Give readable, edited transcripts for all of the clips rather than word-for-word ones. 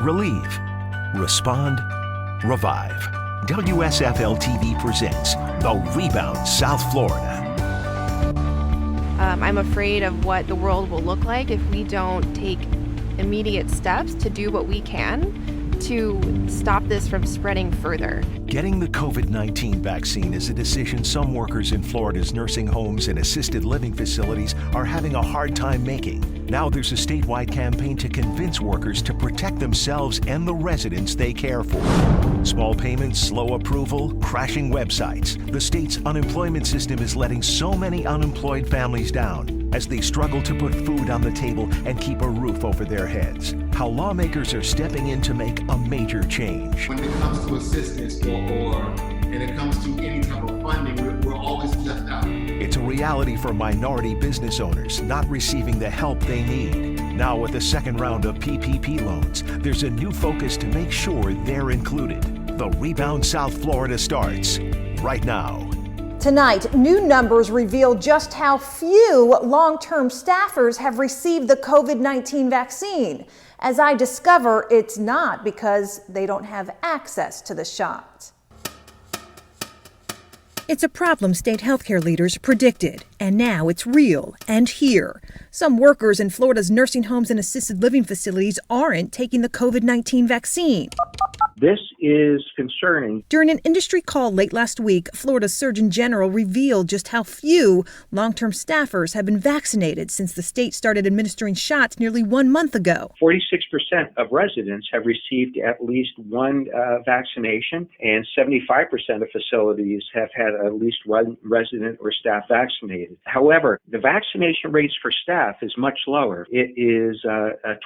Relieve, Respond, Revive. WSFL-TV presents The Rebound, South Florida. I'm afraid of what the world will look like if we don't take immediate steps to do what we can to stop this from spreading further. Getting the COVID-19 vaccine is a decision some workers in Florida's nursing homes and assisted living facilities are having a hard time making. Now there's a statewide campaign to convince workers to protect themselves and the residents they care for. Small payments, slow approval, crashing websites. The state's unemployment system is letting so many unemployed families down as they struggle to put food on the table and keep a roof over their heads. How lawmakers are stepping in to make a major change. When it comes to assistance and it comes to any type of funding, we're always left out. It's a reality for minority business owners not receiving the help they need. Now with the second round of PPP loans, there's a new focus to make sure they're included. The Rebound South Florida starts right now. Tonight, new numbers reveal just how few long-term staffers have received the COVID-19 vaccine. As I discover, it's not because they don't have access to the shot. It's a problem state healthcare leaders predicted, and now it's real and here. Some workers in Florida's nursing homes and assisted living facilities aren't taking the COVID-19 vaccine. This is concerning. During an industry call late last week, Florida's Surgeon General revealed just how few long-term staffers have been vaccinated since the state started administering shots nearly 1 month ago. 46% of residents have received at least one vaccination, and 75% of facilities have had at least one resident or staff vaccinated. However, the vaccination rates for staff is much lower. It is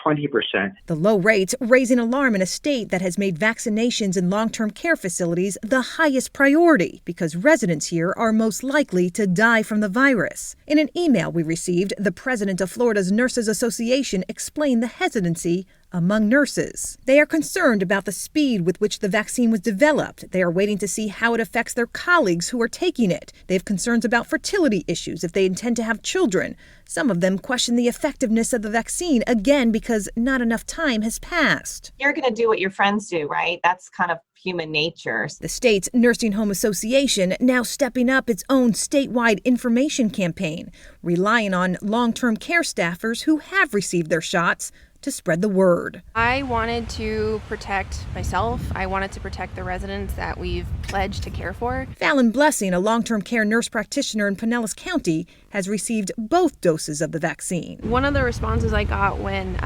20%. The low rates raising alarm in a state that has made vaccinations in long-term care facilities the highest priority because residents here are most likely to die from the virus. In an email we received, the president of Florida's Nurses Association explained the hesitancy among nurses. They are concerned about the speed with which the vaccine was developed. They are waiting to see how it affects their colleagues who are taking it. They have concerns about fertility issues if they intend to have children. Some of them question the effectiveness of the vaccine, again, because not enough time has passed. You're going to do what your friends do, right? That's kind of human nature. The state's Nursing Home Association now stepping up its own statewide information campaign, relying on long-term care staffers who have received their shots to spread the word. I wanted to protect myself. I wanted to protect the residents that we've pledged to care for. Fallon Blessing, a long-term care nurse practitioner in Pinellas County, has received both doses of the vaccine. One of the responses I got when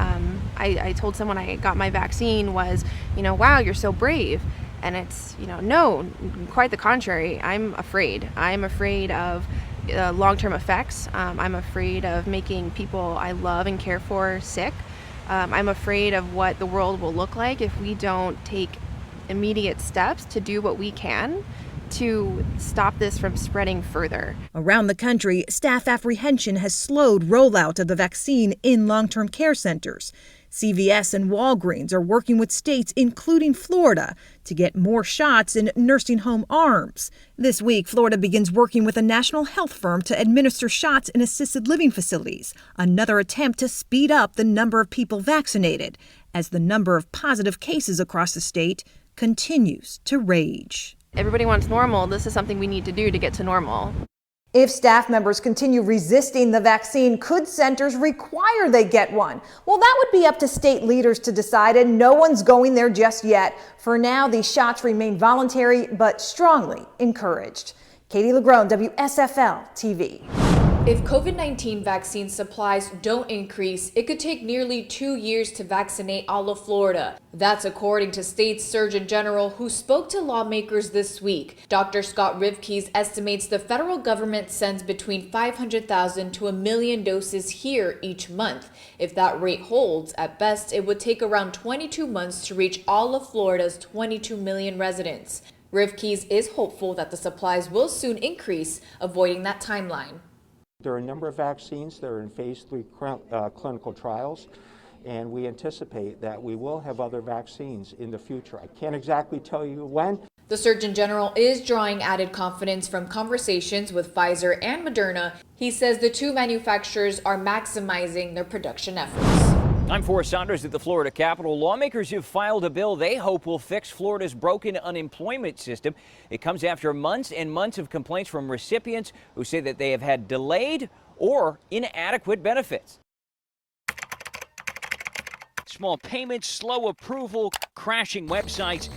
I told someone I got my vaccine was, wow, you're so brave. And it's, no, quite the contrary. I'm afraid. I'm afraid of long-term effects. I'm afraid of making people I love and care for sick. I'm afraid of what the world will look like if we don't take immediate steps to do what we can to stop this from spreading further. Around the country, staff apprehension has slowed rollout of the vaccine in long-term care centers. CVS and Walgreens are working with states, including Florida, to get more shots in nursing home arms. This week, Florida begins working with a national health firm to administer shots in assisted living facilities, another attempt to speed up the number of people vaccinated, as the number of positive cases across the state continues to rage. Everybody wants normal. This is something we need to do to get to normal. If staff members continue resisting the vaccine, could centers require they get one? Well, that would be up to state leaders to decide, and no one's going there just yet. For now, these shots remain voluntary but strongly encouraged. Katie LeGrone, WSFL TV. If COVID-19 vaccine supplies don't increase, it could take nearly 2 years to vaccinate all of Florida. That's according to State Surgeon General, who spoke to lawmakers this week. Dr. Scott Rivkees estimates the federal government sends between 500,000 to 1 million doses here each month. If that rate holds, at best, it would take around 22 months to reach all of Florida's 22 million residents. Rivkees is hopeful that the supplies will soon increase, avoiding that timeline. There are a number of vaccines that are in phase 3 clinical trials, and we anticipate that we will have other vaccines in the future. I can't exactly tell you when. The Surgeon General is drawing added confidence from conversations with Pfizer and Moderna. He says the two manufacturers are maximizing their production efforts. I'm Forrest Saunders at the Florida Capitol. Lawmakers have filed a bill they hope will fix Florida's broken unemployment system. It comes after months and months of complaints from recipients who say that they have had delayed or inadequate benefits. Small payments, slow approval, crashing websites.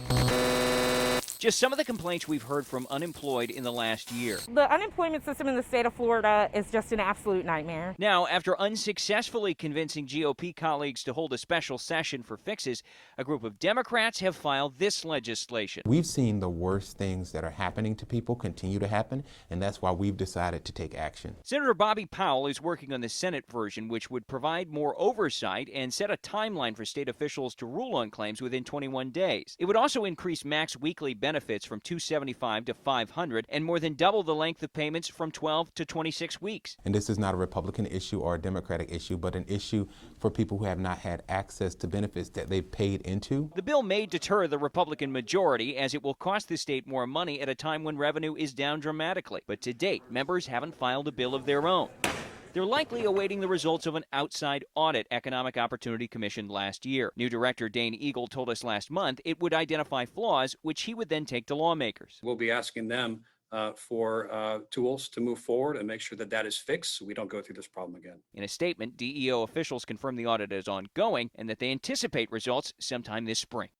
Just some of the complaints we've heard from unemployed in the last year. The unemployment system in the state of Florida is just an absolute nightmare. Now, after unsuccessfully convincing GOP colleagues to hold a special session for fixes, a group of Democrats have filed this legislation. We've seen the worst things that are happening to people continue to happen, and that's why we've decided to take action. Senator Bobby Powell is working on the Senate version, which would provide more oversight and set a timeline for state officials to rule on claims within 21 days. It would also increase max weekly benefits from $275 to $500 and more than double the length of payments from 12 to 26 weeks. And this is not a Republican issue or a Democratic issue, but an issue for people who have not had access to benefits that they've paid into. The bill may deter the Republican majority as it will cost the state more money at a time when revenue is down dramatically. But to date, members haven't filed a bill of their own. They're likely awaiting the results of an outside audit Economic Opportunity commissioned last year. New director Dane Eagle told us last month it would identify flaws, which he would then take to lawmakers. We'll be asking them for tools to move forward and make sure that that is fixed so we don't go through this problem again. In a statement, DEO officials confirmed the audit is ongoing and that they anticipate results sometime this spring.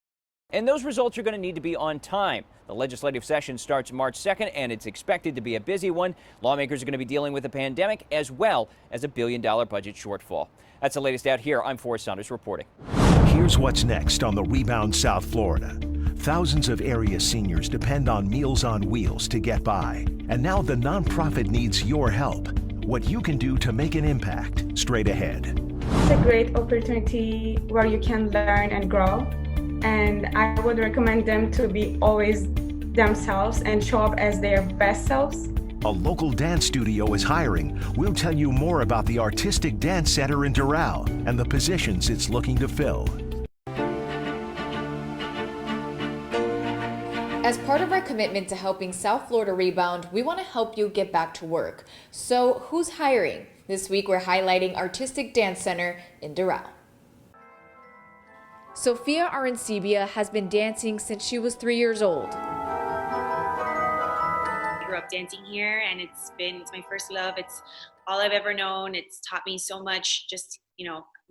And those results are going to need to be on time. The legislative session starts March 2nd, and it's expected to be a busy one. Lawmakers are going to be dealing with the pandemic as well as a $1 billion budget shortfall. That's the latest out here. I'm Forrest Saunders reporting. Here's what's next on the Rebound South Florida. Thousands of area seniors depend on Meals on Wheels to get by. And now the nonprofit needs your help. What you can do to make an impact. Straight ahead. It's a great opportunity where you can learn and grow. And I would recommend them to be always themselves and show up as their best selves. A local dance studio is hiring. We'll tell you more about the Artistic Dance Center in Doral and the positions it's looking to fill. As part of our commitment to helping South Florida rebound, we want to help you get back to work. So who's hiring? This week we're highlighting Artistic Dance Center in Doral. Sophia Arancibia has been dancing since she was 3 years old. I grew up dancing here and it's my first love. It's all I've ever known. It's taught me so much, just,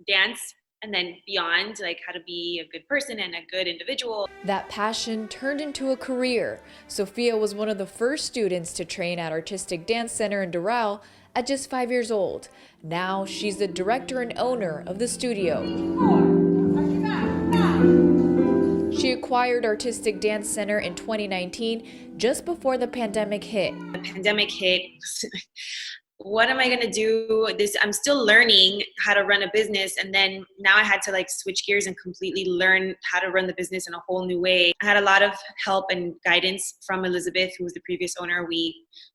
dance and then beyond, like how to be a good person and a good individual. That passion turned into a career. Sophia was one of the first students to train at Artistic Dance Center in Doral at just 5 years old. Now she's the director and owner of the studio. She acquired Artistic Dance Center in 2019, just before the pandemic hit. The pandemic hit. What am I going to do? I'm still learning how to run a business. And then now I had to switch gears and completely learn how to run the business in a whole new way. I had a lot of help and guidance from Elizabeth, who was the previous owner.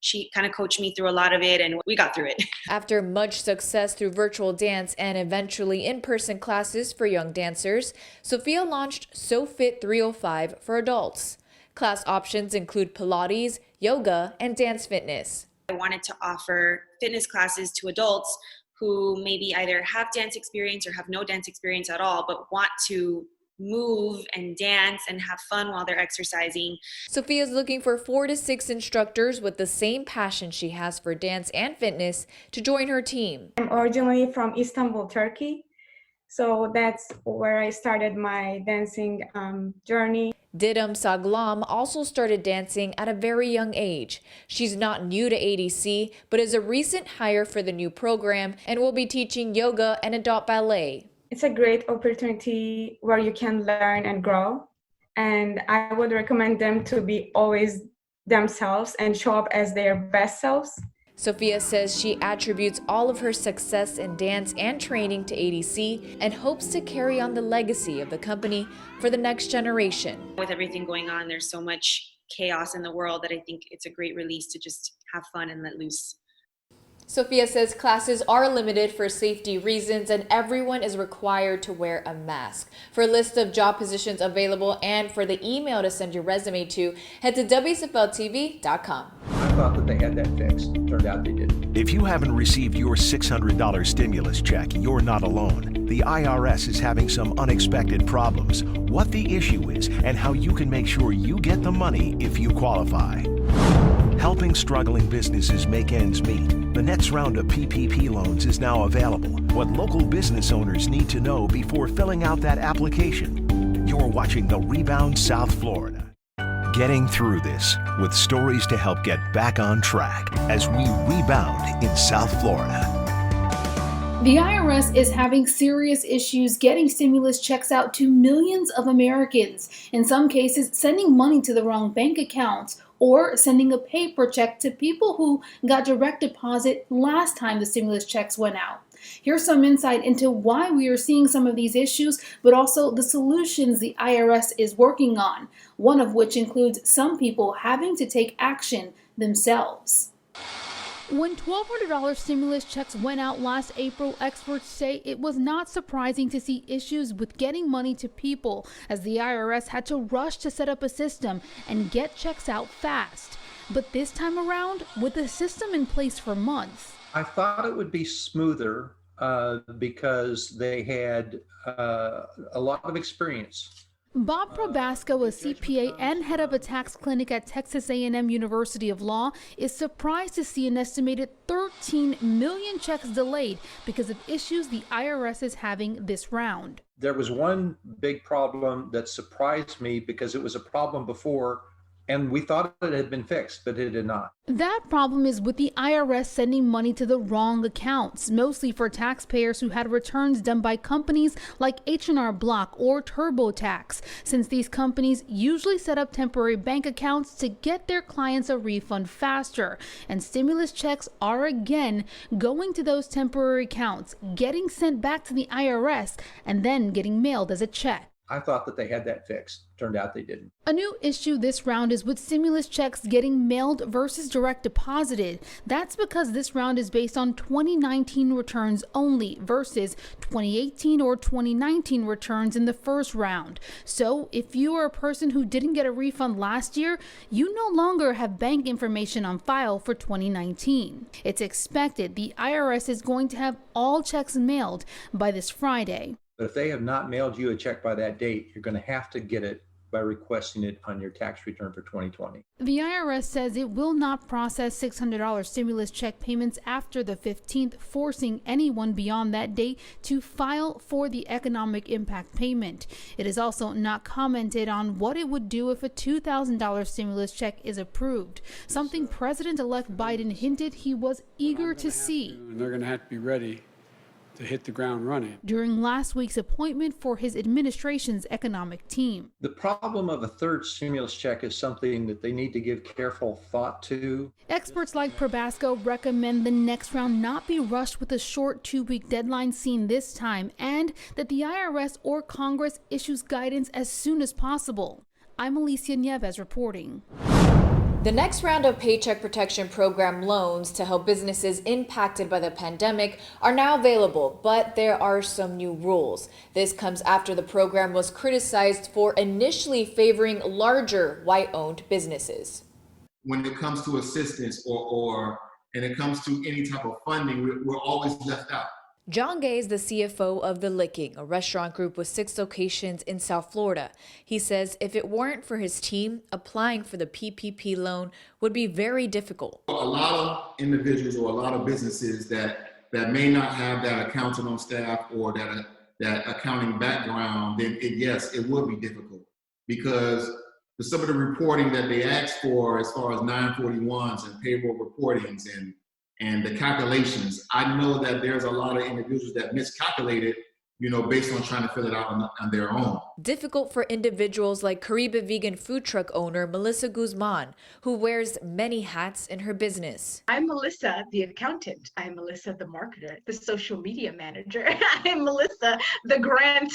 She kind of coached me through a lot of it and we got through it. After much success through virtual dance and eventually in-person classes for young dancers, Sophia launched SoFit 305 for adults. Class options include Pilates, yoga, and dance fitness. I wanted to offer fitness classes to adults who maybe either have dance experience or have no dance experience at all, but want to move and dance and have fun while they're exercising. Sophia's looking for 4 to 6 instructors with the same passion she has for dance and fitness to join her team. I'm originally from Istanbul, Turkey. So that's where I started my dancing journey. Didem Saglam also started dancing at a very young age. She's not new to ADC, but is a recent hire for the new program and will be teaching yoga and adult ballet. It's a great opportunity where you can learn and grow. And I would recommend them to be always themselves and show up as their best selves. Sophia says she attributes all of her success in dance and training to ADC and hopes to carry on the legacy of the company for the next generation. With everything going on, there's so much chaos in the world that I think it's a great release to just have fun and let loose. Sophia says classes are limited for safety reasons and everyone is required to wear a mask. For a list of job positions available and for the email to send your resume to, head to WSFLTV.com. thought that they had that fixed. Turned out they didn't. If you haven't received your $600 stimulus check, you're not alone. The IRS is having some unexpected problems. What the issue is and how you can make sure you get the money if you qualify. Helping struggling businesses make ends meet. The next round of PPP loans is now available. What local business owners need to know before filling out that application. You're watching the Rebound South Florida. Getting through this with stories to help get back on track as we rebound in South Florida. The IRS is having serious issues getting stimulus checks out to millions of Americans. In some cases, sending money to the wrong bank accounts or sending a paper check to people who got direct deposit last time the stimulus checks went out. Here's some insight into why we are seeing some of these issues, but also the solutions the IRS is working on, one of which includes some people having to take action themselves. When $1,200 stimulus checks went out last April, experts say it was not surprising to see issues with getting money to people, as the IRS had to rush to set up a system and get checks out fast. But this time around, with the system in place for months, I thought it would be smoother because they had a lot of experience. Bob Probasco, a CPA and head of a tax clinic at Texas A&M University of Law, is surprised to see an estimated 13 million checks delayed because of issues the IRS is having this round. There was one big problem that surprised me because it was a problem before, and we thought it had been fixed, but it had not. That problem is with the IRS sending money to the wrong accounts, mostly for taxpayers who had returns done by companies like H&R Block or TurboTax, since these companies usually set up temporary bank accounts to get their clients a refund faster. And stimulus checks are again going to those temporary accounts, getting sent back to the IRS, and then getting mailed as a check. I thought that they had that fixed. Turned out they didn't. A new issue this round is with stimulus checks getting mailed versus direct deposited. That's because this round is based on 2019 returns only versus 2018 or 2019 returns in the first round. So if you are a person who didn't get a refund last year, you no longer have bank information on file for 2019. It's expected the IRS is going to have all checks mailed by this Friday. But if they have not mailed you a check by that date, you're going to have to get it by requesting it on your tax return for 2020. The IRS says it will not process $600 stimulus check payments after the 15th, forcing anyone beyond that date to file for the economic impact payment. It is also not commented on what it would do if a $2,000 stimulus check is approved, something President-elect Biden hinted he was eager to see. And they're going to have to be ready to hit the ground running. During last week's appointment for his administration's economic team. The problem of a third stimulus check is something that they need to give careful thought to. Experts like Probasco recommend the next round not be rushed with a short 2-week deadline seen this time, and that the IRS or Congress issues guidance as soon as possible. I'm Alicia Nieves reporting. The next round of Paycheck Protection Program loans to help businesses impacted by the pandemic are now available, but there are some new rules. This comes after the program was criticized for initially favoring larger white-owned businesses. When it comes to assistance or it comes to any type of funding, we're always left out. John Gay is the CFO of The Licking, a restaurant group with 6 locations in South Florida. He says if it weren't for his team, applying for the PPP loan would be very difficult. A lot of individuals or a lot of businesses that may not have that accountant on staff or that accounting background, then yes, it would be difficult because some of the reporting that they ask for as far as 941s and payroll reportings and the calculations, I know that there's a lot of individuals that miscalculated, based on trying to fill it out on their own. Difficult for individuals like Caribe vegan food truck owner Melissa Guzman, who wears many hats in her business. I'm Melissa, the accountant. I'm Melissa, the marketer, the social media manager. I'm Melissa, the grant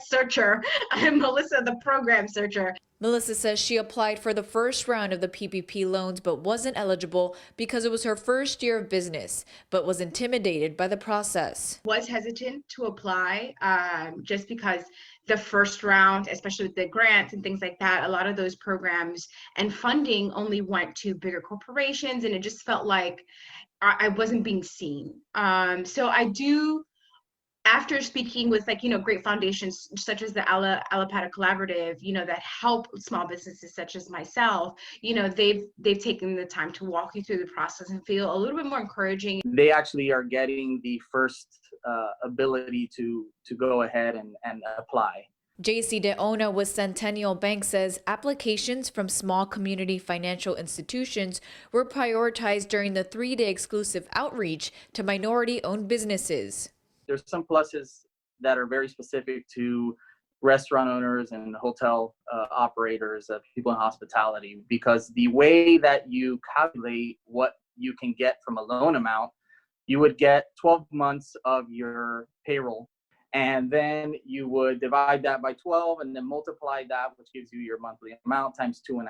searcher. I'm Melissa, the program searcher. Melissa says she applied for the first round of the PPP loans but wasn't eligible because it was her first year of business, but was intimidated by the process. Was hesitant to apply just because the first round, especially with the grants and things like that, a lot of those programs and funding only went to bigger corporations, and it just felt like I wasn't being seen. So I do, after speaking with great foundations such as the Alapata Collaborative, that help small businesses such as myself, they've taken the time to walk you through the process and feel a little bit more encouraging. They actually are getting the first ability to go ahead and apply. JC DeOna with Centennial Bank says applications from small community financial institutions were prioritized during the 3-day exclusive outreach to minority-owned businesses. There's some pluses that are very specific to restaurant owners and hotel operators, people in hospitality, because the way that you calculate what you can get from a loan amount, you would get 12 months of your payroll, and then you would divide that by 12 and then multiply that, which gives you your monthly amount times 2.5.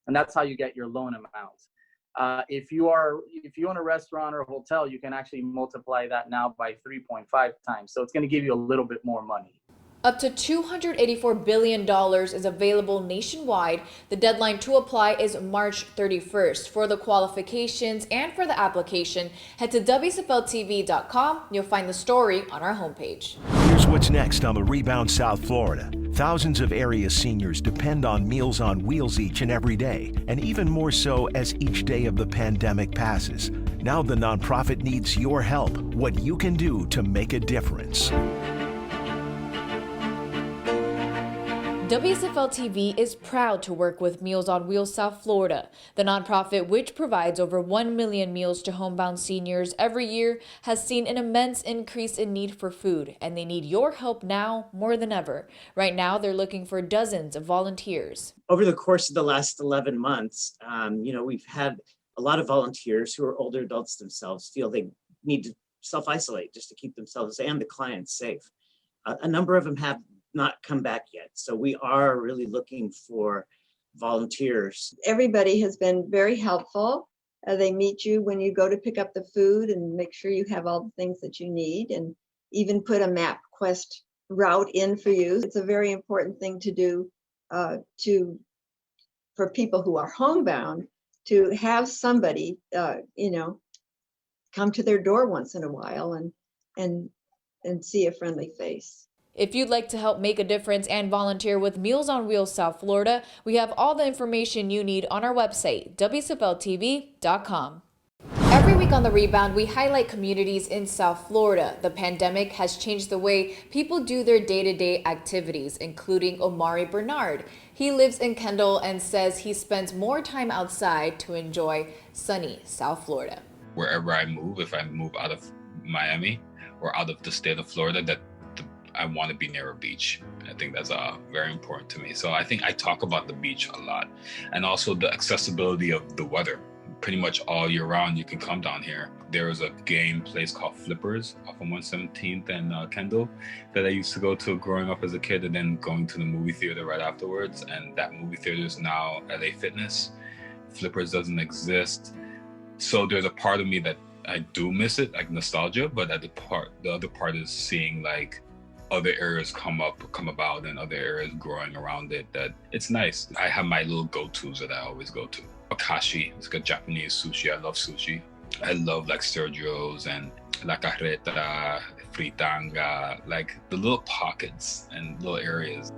And that's how you get your loan amount. If you own a restaurant or a hotel, you can actually multiply that now by 3.5 times. So it's going to give you a little bit more money. Up to $284 billion is available nationwide. The deadline to apply is March 31st. For the qualifications and for the application, head to WSFLTV.com. You'll find the story on our homepage. Here's what's next on the Rebound South Florida. Thousands of area seniors depend on Meals on Wheels each and every day, and even more so as each day of the pandemic passes. Now the nonprofit needs your help, what you can do to make a difference. WSFL-TV is proud to work with Meals on Wheels South Florida. The nonprofit, which provides over 1 million meals to homebound seniors every year, has seen an immense increase in need for food, and they need your help now more than ever. Right now, they're looking for dozens of volunteers. Over the course of the last 11 months, we've had a lot of volunteers who are older adults themselves feel they need to self-isolate just to keep themselves and the clients safe. A number of them have not come back yet. So we are really looking for volunteers. Everybody has been very helpful. They meet you when you go to pick up the food and make sure you have all the things that you need, and even put a MapQuest route in for you. It's a very important thing to do for people who are homebound, to have somebody come to their door once in a while and see a friendly face. If you'd like to help make a difference and volunteer with Meals on Wheels South Florida, we have all the information you need on our website, WSFLTV.com. Every week on The Rebound, we highlight communities in South Florida. The pandemic has changed the way people do their day-to-day activities, including Omari Bernard. He lives in Kendall and says he spends more time outside to enjoy sunny South Florida. Wherever I move, if I move out of Miami or out of the state of Florida, I want to be near a beach. I think that's very important to me. So I think I talk about the beach a lot, and also the accessibility of the weather. Pretty much all year round, you can come down here. There is a game place called Flippers off of 117th and Kendall that I used to go to growing up as a kid, and then going to the movie theater right afterwards. And that movie theater is now LA Fitness. Flippers doesn't exist. So there's a part of me that I do miss it, like nostalgia, but the other part is seeing like other areas come about and other areas growing around it, that it's nice. I have my little go-tos that I always go to. Akashi, it's like Japanese sushi. I love sushi. I love like Sergio's and La Carreta, Fritanga, like the little pockets and little areas.